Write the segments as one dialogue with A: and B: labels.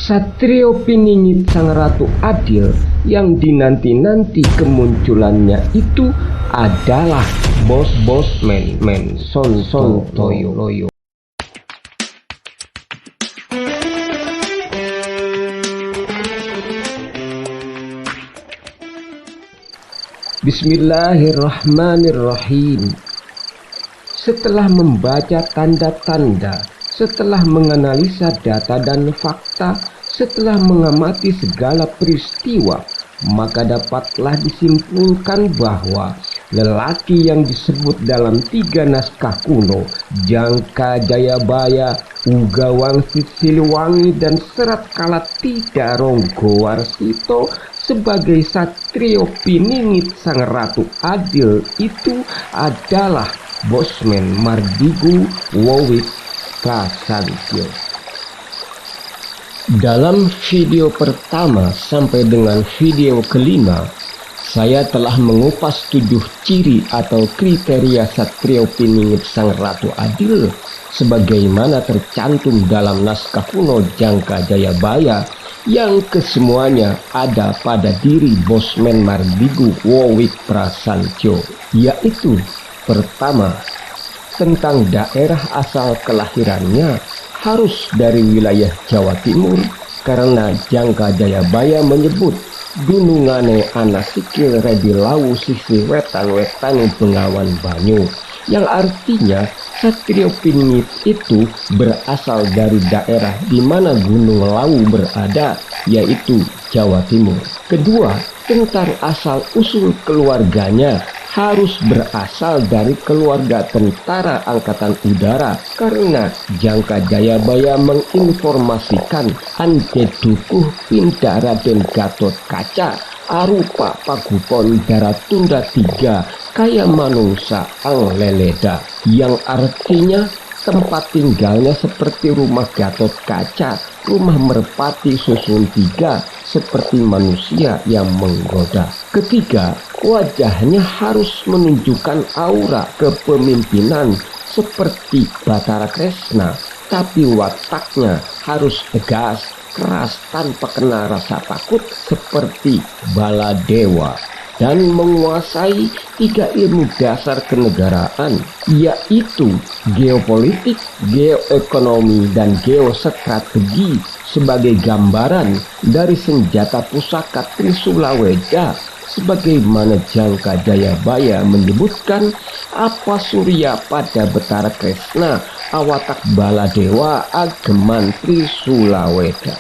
A: Satrio Piningit Sang Ratu Adil yang dinanti-nanti kemunculannya itu adalah bos men Son Toyo. Bismillahirrahmanirrahim. Setelah membaca tanda-tanda, setelah menganalisa data dan fakta, setelah mengamati segala peristiwa, maka dapatlah disimpulkan bahwa lelaki yang disebut dalam 3 naskah kuno, Jangka Jayabaya, Uga Wangsit Siliwangi, dan Serat Kalatida Ronggowarsito sebagai Satrio Piningit Sang Ratu Adil itu adalah Bosman Mardigu Wowik Prasantyo. Dalam video pertama sampai dengan video kelima, saya telah mengupas 7 ciri atau kriteria Satrio Piningit Sang Ratu Adil sebagaimana tercantum dalam naskah kuno Jangka Jayabaya yang kesemuanya ada pada diri Bosman Mardigu Wowik Prasantyo, yaitu pertama, tentang daerah asal kelahirannya harus dari wilayah Jawa Timur karena Jangka Jayabaya menyebut Gunungane ana sikil redi lawu sisi wetan Bengawan Banyu, yang artinya Satrio Piningit itu berasal dari daerah di mana Gunung Lawu berada, yaitu Jawa Timur. Kedua, tentang asal-usul keluarganya harus berasal dari keluarga tentara angkatan udara karena Jangka Jayabaya menginformasikan ante dukuh pindah Raden Gatot Kaca arupa pagupon Daratunda 3 kaya manungsa ang leleda, yang artinya tempat tinggalnya seperti rumah Gatot Kaca, rumah merpati susun 3 seperti manusia yang menggoda. Ketiga, wajahnya harus menunjukkan aura kepemimpinan seperti Batara Kresna, tapi wataknya harus tegas, keras tanpa kena rasa takut seperti Baladewa, dan menguasai 3 ilmu dasar kenegaraan, yaitu geopolitik, geoekonomi, dan geostrategi sebagai gambaran dari senjata pusaka Trisulaweda, sebagaimana Jangka Jayabaya menyebutkan apa surya pada Betara Kresna awatak Baladewa ageman Trisulaweda.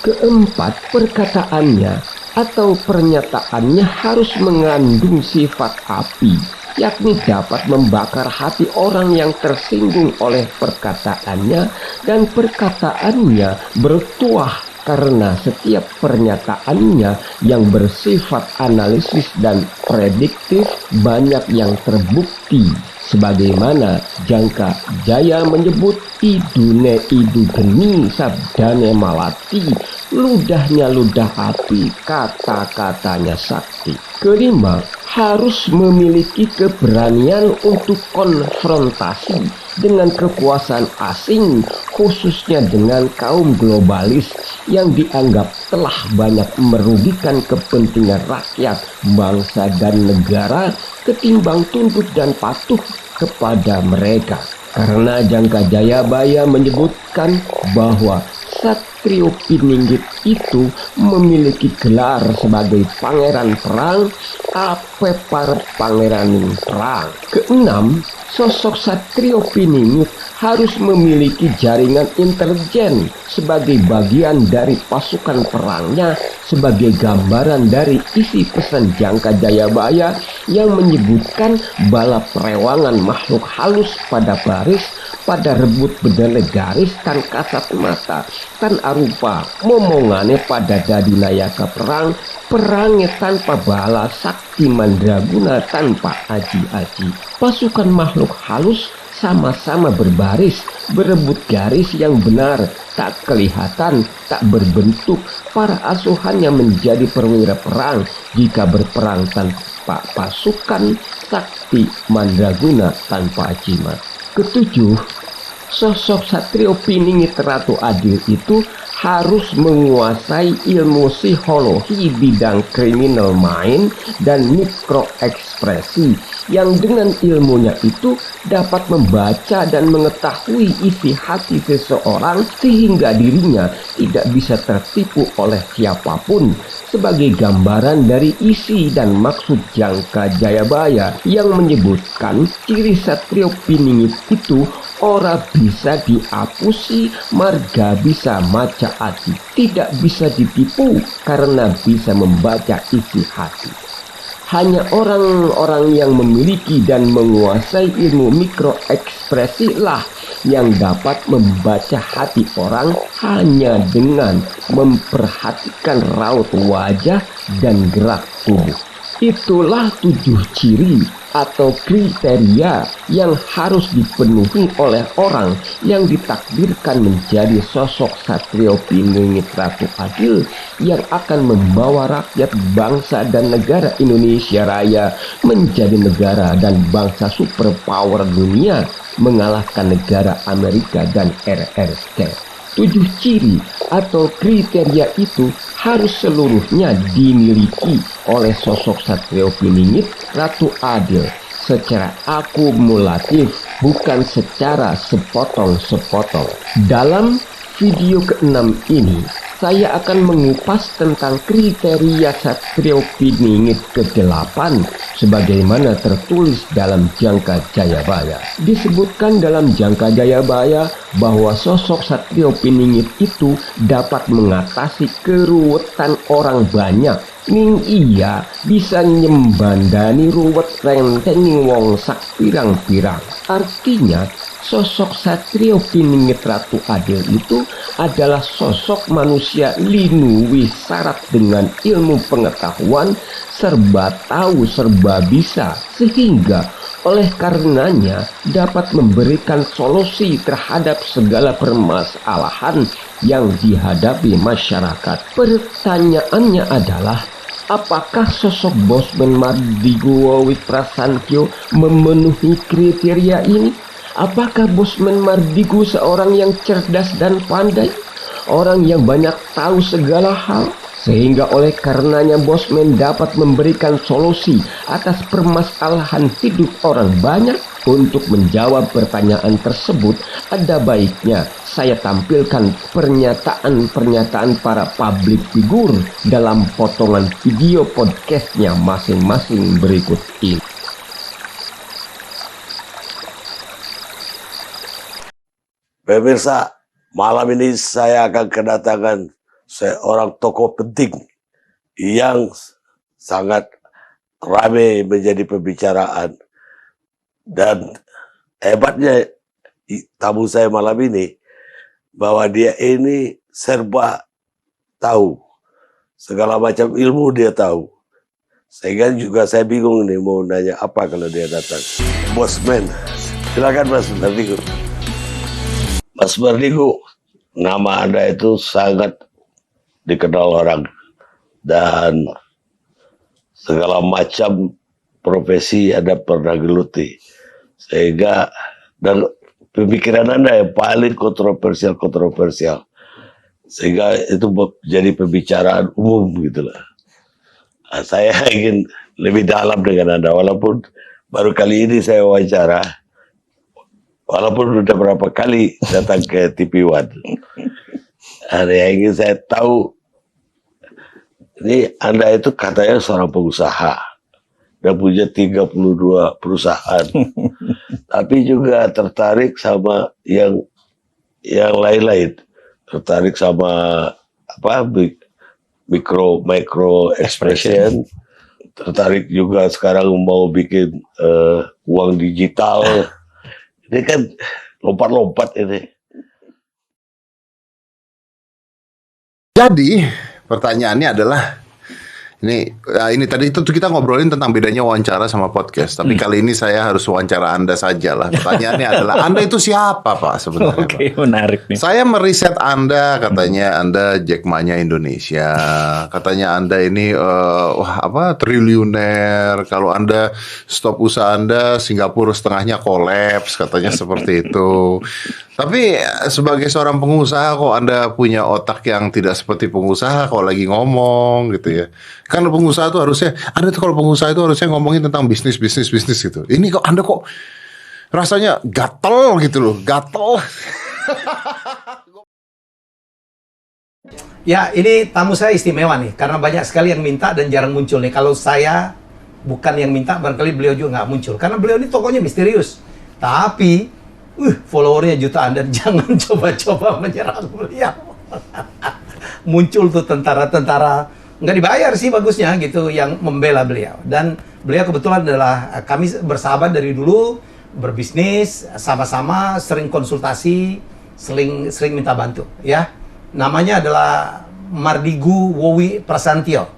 A: Keempat, perkataannya atau pernyataannya harus mengandung sifat api, yakni dapat membakar hati orang yang tersinggung oleh perkataannya, dan perkataannya bertuah karena setiap pernyataannya yang bersifat analisis dan prediktif banyak yang terbukti, sebagaimana Jangka Jaya menyebut idune idu geni sabdane malati, ludahnya ludah api, kata-katanya sakti. Kelima, harus memiliki keberanian untuk konfrontasi dengan kekuasaan asing, khususnya dengan kaum globalis yang dianggap telah banyak merugikan kepentingan rakyat, bangsa, dan negara ketimbang tunduk dan patuh kepada mereka. Karena Jangka Jayabaya menyebutkan bahwa Satrio Piningit itu memiliki gelar sebagai pangeran perang, ape para pangeran perang. Keenam, sosok Satrio Piningit harus memiliki jaringan intelijen sebagai bagian dari pasukan perangnya, sebagai gambaran dari isi pesan Jangka Jayabaya yang menyebutkan bala perewangan makhluk halus pada baris, pada rebut bedele garis tan kasat mata, tan arupa momongane pada dadi nayaka perang, perangnya tanpa bala sakti mandraguna tanpa aji-aji. Pasukan makhluk halus sama-sama berbaris, berebut garis yang benar, tak kelihatan, tak berbentuk. Para asuhannya menjadi perwira perang jika berperang tanpa pasukan, sakti mandraguna tanpa ajimat. Ketujuh, sosok Satrio Piningit Ratu Adil itu harus menguasai ilmu psikologi bidang criminal mind dan mikroekspresi, yang dengan ilmunya itu dapat membaca dan mengetahui isi hati seseorang sehingga dirinya tidak bisa tertipu oleh siapapun, sebagai gambaran dari isi dan maksud Jangka Jayabaya yang menyebutkan ciri Satrio Piningit itu ora bisa diapusi, marga bisa maca hati, tidak bisa ditipu karena bisa membaca isi hati. Hanya orang-orang yang memiliki dan menguasai ilmu mikroekspresi lah yang dapat membaca hati orang hanya dengan memperhatikan raut wajah dan gerak tubuh. Itulah 7 ciri atau kriteria yang harus dipenuhi oleh orang yang ditakdirkan menjadi sosok Satrio Piningit Ratu Adil yang akan membawa rakyat, bangsa dan negara Indonesia Raya menjadi negara dan bangsa superpower dunia, mengalahkan negara Amerika dan RRC. 7 ciri atau kriteria itu harus seluruhnya dimiliki oleh sosok Satrio Piningit Ratu Adil secara akumulatif, bukan secara sepotong-sepotong. Dalam video ke-6 ini, saya akan mengupas tentang kriteria Satrio Piningit ke-8 sebagaimana tertulis dalam Jangka Jayabaya. Disebutkan dalam Jangka Jayabaya bahwa sosok Satrio Piningit itu dapat mengatasi keruwetan orang banyak, ning iya bisa nyembandani ruwet rentening wong sak pirang-pirang. Artinya sosok Satrio Piningit Ratu Adil itu adalah sosok manusia linuwi syarat dengan ilmu pengetahuan, serba tahu, serba bisa, sehingga oleh karenanya dapat memberikan solusi terhadap segala permasalahan yang dihadapi masyarakat. Pertanyaannya adalah, apakah sosok Bosman Mardigu Wawit Prasantyo memenuhi kriteria ini? Apakah Bosman Mardigu seorang yang cerdas dan pandai? Orang yang banyak tahu segala hal? Sehingga oleh karenanya Bosman dapat memberikan solusi atas permasalahan hidup orang banyak? Untuk menjawab pertanyaan tersebut, ada baiknya saya tampilkan pernyataan-pernyataan para public figure dalam potongan video podcastnya masing-masing berikut ini.
B: Pemirsa, malam ini saya akan kedatangan seorang tokoh penting yang sangat ramai menjadi pembicaraan. Dan hebatnya tamu saya malam ini, bahwa dia ini serba tahu. Segala macam ilmu dia tahu. Sehingga juga saya bingung nih mau nanya apa kalau dia datang. Bosman, silakan Mas Mardigu. Mas Mardigu, nama Anda itu sangat dikenal orang. Dan segala macam profesi Anda pernah geluti. Sehingga dan pemikiran Anda yang paling kontroversial. Sehingga itu jadi pembicaraan umum gitu lah. Nah, saya ingin lebih dalam dengan Anda, walaupun baru kali ini saya wawancara, walaupun sudah berapa kali datang ke TV One. Ada yang ingin saya tahu, ini Anda itu katanya seorang pengusaha dan punya 32 perusahaan, tapi juga tertarik sama yang lain-lain, tertarik sama apa micro expression, tertarik juga sekarang mau bikin uang digital. Ini kan lompat-lompat ini.
C: Jadi pertanyaannya adalah ini tadi itu kita ngobrolin tentang bedanya wawancara sama podcast. Tapi kali ini saya harus wawancara Anda saja lah. Pertanyaannya adalah, Anda itu siapa Pak sebenarnya?
D: Oke, menarik nih.
C: Saya meriset Anda, katanya Anda Jack Ma-nya Indonesia. Katanya Anda ini triliuner. Kalau Anda stop usaha Anda, Singapura setengahnya kolaps, katanya seperti itu. Tapi sebagai seorang pengusaha kok Anda punya otak yang tidak seperti pengusaha kalau lagi ngomong gitu ya. Kan pengusaha tuh harusnya, Anda tuh kalau pengusaha itu harusnya ngomongin tentang bisnis gitu. Ini kok Anda kok rasanya gatel gitu loh, gatel.
D: Ya, ini tamu saya istimewa nih, karena banyak sekali yang minta dan jarang muncul nih. Kalau saya bukan yang minta, barangkali beliau juga nggak muncul. Karena beliau ini tokohnya misterius. Tapi, followernya jutaan dan jangan coba-coba menyerang beliau. Muncul tuh tentara-tentara, nggak dibayar sih bagusnya gitu, yang membela beliau. Dan beliau kebetulan adalah, kami bersahabat dari dulu, berbisnis, sama-sama, sering konsultasi, sering minta bantu, ya. Namanya adalah Mardigu Wowi Prasantyo.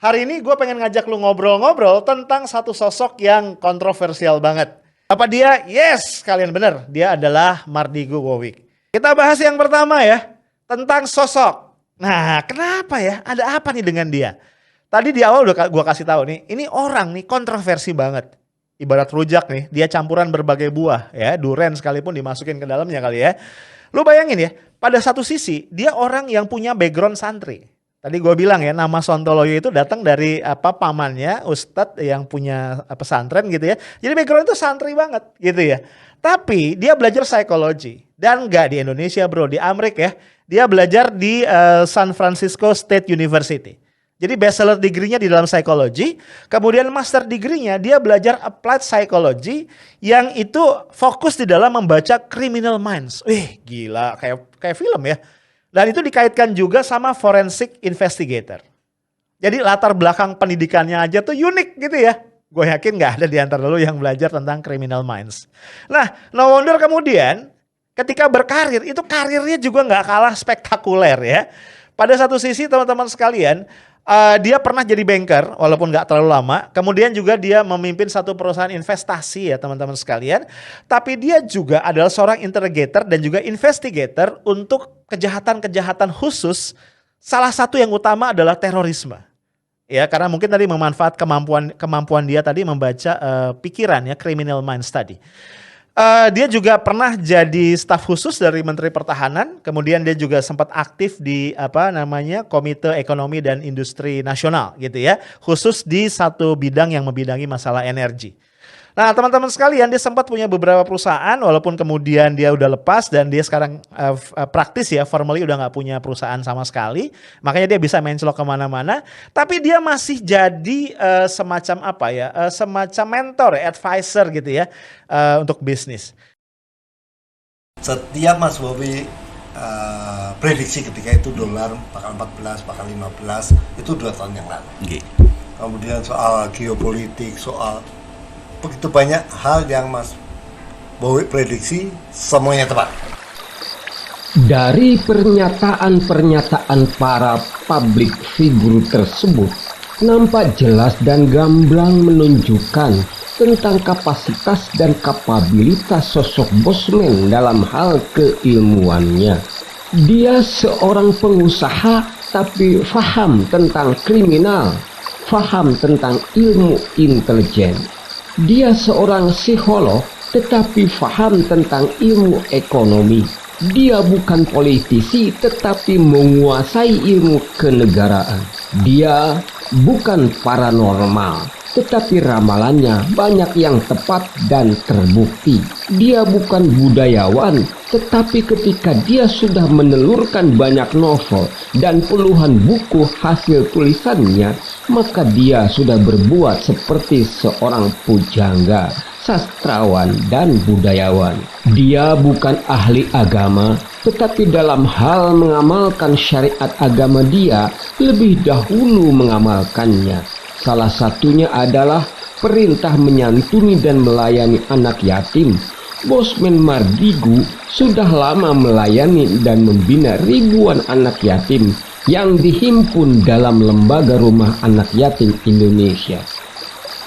E: Hari ini gue pengen ngajak lu ngobrol-ngobrol tentang satu sosok yang kontroversial banget. Apa dia? Yes, kalian bener. Dia adalah Mardigu Wowi. Kita bahas yang pertama ya, tentang sosok. Nah, kenapa ya? Ada apa nih dengan dia? Tadi di awal udah gue kasih tahu nih, ini orang nih kontroversi banget. Ibarat rujak nih, dia campuran berbagai buah ya, duren sekalipun dimasukin ke dalamnya kali ya. Lu bayangin ya, pada satu sisi dia orang yang punya background santri. Tadi gue bilang ya, nama Sontoloyo itu datang dari pamannya Ustadz yang punya pesantren gitu ya. Jadi background itu santri banget gitu ya. Tapi dia belajar psikologi dan nggak di Indonesia bro, di Amerika ya. Dia belajar di San Francisco State University. Jadi bachelor degree-nya di dalam psikologi, kemudian master degree-nya dia belajar applied psychology yang itu fokus di dalam membaca criminal minds. Gila, kayak film ya. Dan itu dikaitkan juga sama forensic investigator. Jadi latar belakang pendidikannya aja tuh unik gitu ya. Gue yakin gak ada di antara lu yang belajar tentang criminal minds. Nah, no wonder kemudian ketika berkarir, itu karirnya juga gak kalah spektakuler ya. Pada satu sisi teman-teman sekalian, dia pernah jadi banker walaupun gak terlalu lama. Kemudian juga dia memimpin satu perusahaan investasi ya teman-teman sekalian. Tapi dia juga adalah seorang interrogator dan juga investigator untuk kejahatan-kejahatan khusus. Salah satu yang utama adalah terorisme. Ya, karena mungkin tadi memanfaat kemampuan dia tadi membaca pikiran ya, criminal minds tadi. Dia juga pernah jadi staf khusus dari Menteri Pertahanan, kemudian dia juga sempat aktif di Komite Ekonomi dan Industri Nasional gitu ya, khusus di satu bidang yang membidangi masalah energi. Nah teman-teman sekalian, dia sempat punya beberapa perusahaan walaupun kemudian dia udah lepas dan dia sekarang praktis ya, formally udah gak punya perusahaan sama sekali. Makanya dia bisa mencelok kemana-mana. Tapi dia masih jadi semacam semacam mentor, advisor gitu ya untuk bisnis.
F: Setiap Mas Bobi prediksi ketika itu dolar bakal 14, bakal 15, itu 2 tahun yang lalu. Okay. Kemudian soal geopolitik, soal begitu banyak hal yang Mas Bowi prediksi, semuanya tepat.
A: Dari pernyataan-pernyataan para publik figur tersebut, nampak jelas dan gamblang menunjukkan tentang kapasitas dan kapabilitas sosok Bosman dalam hal keilmuannya. Dia seorang pengusaha tapi faham tentang kriminal, faham tentang ilmu intelijen. Dia seorang psikolog tetapi faham tentang ilmu ekonomi. Dia bukan politisi tetapi menguasai ilmu kenegaraan. Dia bukan paranormal tetapi ramalannya banyak yang tepat dan terbukti. Dia bukan budayawan tetapi ketika dia sudah menelurkan banyak novel dan puluhan buku hasil tulisannya, maka dia sudah berbuat seperti seorang pujangga, sastrawan dan budayawan. Dia bukan ahli agama, tetapi dalam hal mengamalkan syariat agama dia lebih dahulu mengamalkannya. Salah satunya adalah perintah menyantuni dan melayani anak yatim. Bosman Mardigu sudah lama melayani dan membina ribuan anak yatim yang dihimpun dalam lembaga rumah anak yatim Indonesia.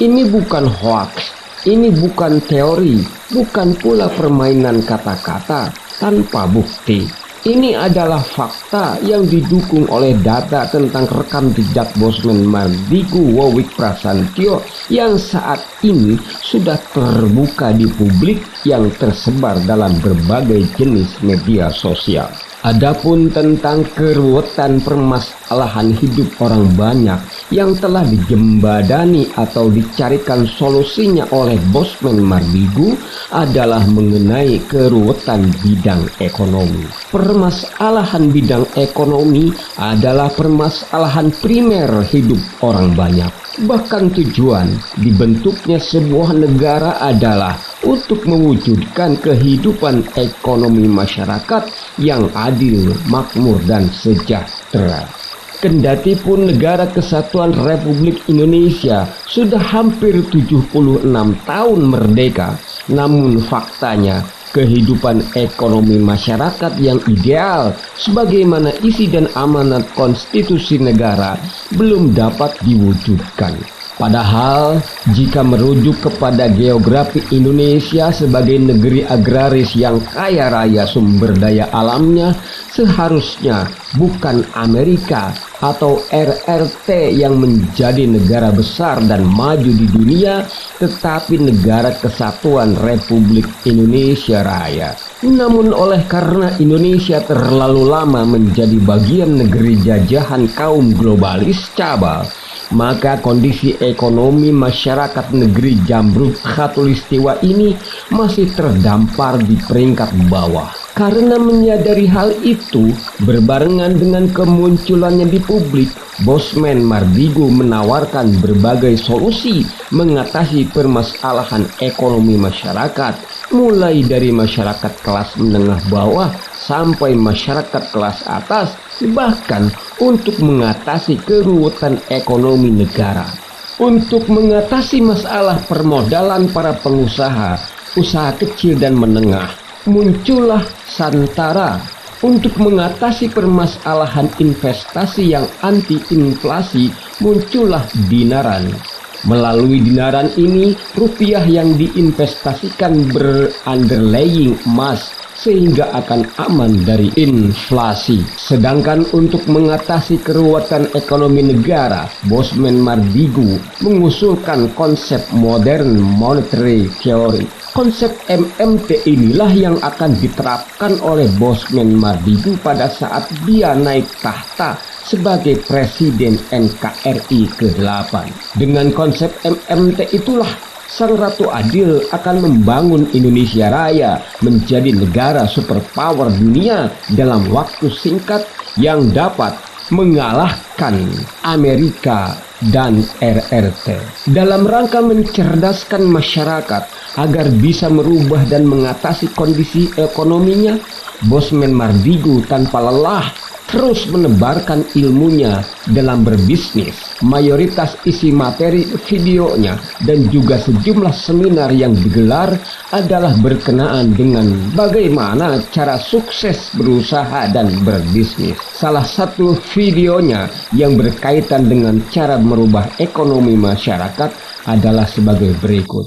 A: Ini bukan hoax, ini bukan teori, bukan pula permainan kata-kata tanpa bukti. Ini adalah fakta yang didukung oleh data tentang rekam jejak Bosman Mardigu Wowick Prasantyo yang saat ini sudah terbuka di publik yang tersebar dalam berbagai jenis media sosial. Adapun tentang keruwetan permasalahan hidup orang banyak yang telah dijembadani atau dicarikan solusinya oleh Bosman Mardigu adalah mengenai keruwetan bidang ekonomi. Permasalahan bidang ekonomi adalah permasalahan primer hidup orang banyak. Bahkan tujuan dibentuknya sebuah negara adalah untuk mewujudkan kehidupan ekonomi masyarakat yang adil, makmur, dan sejahtera. Kendati pun Negara Kesatuan Republik Indonesia sudah hampir 76 tahun merdeka, namun faktanya kehidupan ekonomi masyarakat yang ideal sebagaimana isi dan amanat konstitusi negara belum dapat diwujudkan. Padahal jika merujuk kepada geografi Indonesia sebagai negeri agraris yang kaya raya sumber daya alamnya, seharusnya bukan Amerika atau RRT yang menjadi negara besar dan maju di dunia, tetapi Negara Kesatuan Republik Indonesia Raya. Namun oleh karena Indonesia terlalu lama menjadi bagian negeri jajahan kaum globalis cabal, maka kondisi ekonomi masyarakat negeri Jamrut Khatulistiwa ini masih terdampar di peringkat bawah. Karena menyadari hal itu, berbarengan dengan kemunculannya di publik, Bosman Mardigu menawarkan berbagai solusi mengatasi permasalahan ekonomi masyarakat, mulai dari masyarakat kelas menengah bawah sampai masyarakat kelas atas, bahkan untuk mengatasi keruwetan ekonomi negara. Untuk mengatasi masalah permodalan para pengusaha, usaha kecil dan menengah, muncullah Santara. Untuk mengatasi permasalahan investasi yang anti-inflasi, muncullah Dinaran. Melalui Dinaran ini, rupiah yang diinvestasikan berunderlying emas sehingga akan aman dari inflasi. Sedangkan untuk mengatasi keruwetan ekonomi negara, Bosman Mardigu mengusulkan konsep modern monetary theory. Konsep MMT inilah yang akan diterapkan oleh Bosman Mardigu pada saat dia naik tahta sebagai Presiden NKRI ke-8. Dengan konsep MMT itulah Sang Ratu Adil akan membangun Indonesia Raya menjadi negara superpower dunia dalam waktu singkat yang dapat mengalahkan Amerika dan RRT. Dalam rangka mencerdaskan masyarakat agar bisa merubah dan mengatasi kondisi ekonominya, Bosman Mardigu tanpa lelah terus menebarkan ilmunya dalam berbisnis. Mayoritas isi materi videonya dan juga sejumlah seminar yang digelar adalah berkenaan dengan bagaimana cara sukses berusaha dan berbisnis. Salah satu videonya yang berkaitan dengan cara merubah ekonomi masyarakat adalah sebagai berikut.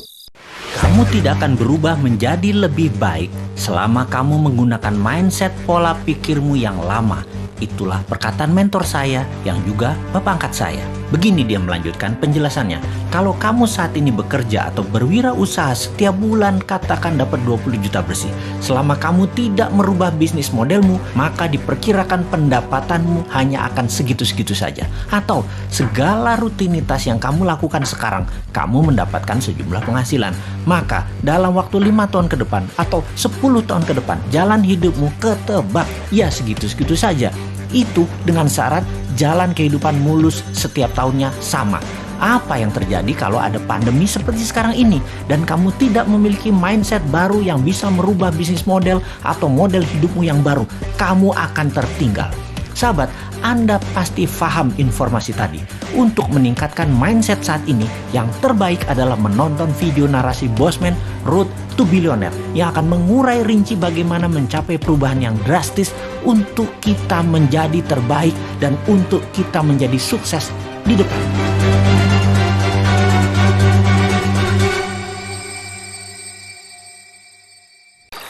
G: Kamu tidak akan berubah menjadi lebih baik selama kamu menggunakan mindset pola pikirmu yang lama. Itulah perkataan mentor saya yang juga bapak angkat saya. Begini dia melanjutkan penjelasannya. Kalau kamu saat ini bekerja atau berwirausaha setiap bulan katakan dapat 20 juta bersih. Selama kamu tidak merubah bisnis modelmu, maka diperkirakan pendapatanmu hanya akan segitu-segitu saja. Atau segala rutinitas yang kamu lakukan sekarang, kamu mendapatkan sejumlah penghasilan. Maka dalam waktu 5 tahun ke depan atau 10 tahun ke depan, jalan hidupmu ketebak. Ya segitu-segitu saja. Itu dengan syarat jalan kehidupan mulus setiap tahunnya sama. Apa yang terjadi kalau ada pandemi seperti sekarang ini dan kamu tidak memiliki mindset baru yang bisa merubah bisnis model atau model hidupmu yang baru? Kamu akan tertinggal. Sahabat, Anda pasti paham informasi tadi. Untuk meningkatkan mindset saat ini, yang terbaik adalah menonton video narasi Bosman Road to Billionaire yang akan mengurai rinci bagaimana mencapai perubahan yang drastis untuk kita menjadi terbaik dan untuk kita menjadi sukses di depan.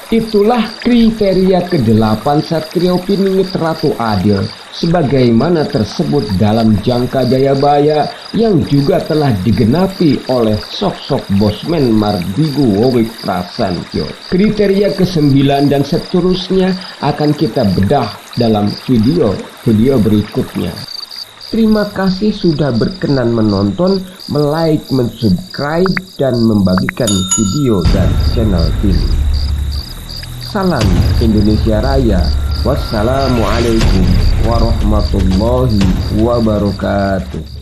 A: Itulah kriteria ke-8 Satrio Piningit Ratu Adil sebagaimana tersebut dalam Jangka Jayabaya yang juga telah digenapi oleh sosok Bosman Mardigu Wowik Prasantyo. Kriteria ke-9 dan seterusnya akan kita bedah dalam video berikutnya. Terima kasih sudah berkenan menonton, like, mensubscribe, dan membagikan video dan channel ini. Salam Indonesia Raya. Wassalamualaikum warahmatullahi wabarakatuh.